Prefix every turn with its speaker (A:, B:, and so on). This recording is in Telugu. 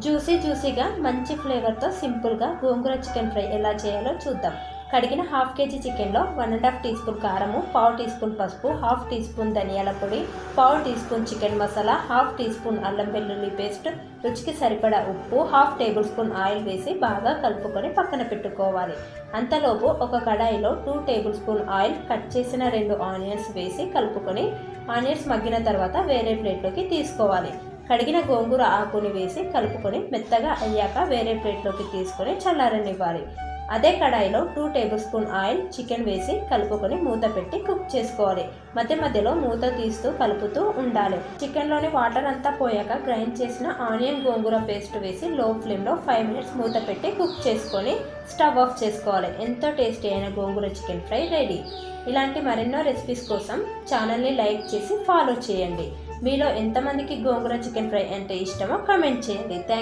A: జ్యూసీగా మంచి ఫ్లేవర్తో సింపుల్గా గోంగూర చికెన్ ఫ్రై ఎలా చేయాలో చూద్దాం. కడిగిన హాఫ్ కేజీ చికెన్లో 1.5 టీ స్పూన్ కారము, పావు టీ స్పూన్ పసుపు, హాఫ్ టీ స్పూన్ ధనియాల పొడి, పావు టీ స్పూన్ చికెన్ మసాలా, హాఫ్ టీ స్పూన్ అల్లం వెల్లుల్లి పేస్ట్, రుచికి సరిపడా ఉప్పు, హాఫ్ టేబుల్ స్పూన్ ఆయిల్ వేసి బాగా కలుపుకొని పక్కన పెట్టుకోవాలి. అంతలోపు ఒక కడాయిలో 2 టేబుల్ స్పూన్ ఆయిల్, కట్ చేసిన 2 ఆనియన్స్ వేసి కలుపుకొని ఆనియన్స్ మగ్గిన తర్వాత వేరే ప్లేట్లోకి తీసుకోవాలి. కడిగిన గోంగూర ఆకుని వేసి కలుపుకొని మెత్తగా అయ్యాక వేరే ప్లేట్లోకి తీసుకొని చల్లారనివ్వాలి. అదే కడాయిలో 2 టేబుల్ స్పూన్ ఆయిల్, చికెన్ వేసి కలుపుకొని మూత పెట్టి కుక్ చేసుకోవాలి. మధ్య మధ్యలో మూత తీస్తూ కలుపుతూ ఉండాలి. చికెన్లోని వాటర్ అంతా పోయాక గ్రైండ్ చేసిన ఆనియన్ గోంగూర పేస్ట్ వేసి లో ఫ్లేమ్లో 5 మినిట్స్ మూత పెట్టి కుక్ చేసుకొని స్టవ్ ఆఫ్ చేసుకోవాలి. ఎంతో టేస్టీ అయిన గోంగూర చికెన్ ఫ్రై రెడీ. ఇలాంటి మరెన్నో రెసిపీస్ కోసం ఛానల్ని లైక్ చేసి ఫాలో చేయండి. మీలో ఎంతమందికి గోంగూర చికెన్ ఫ్రై అంటే ఇష్టమో కామెంట్ చేయండి.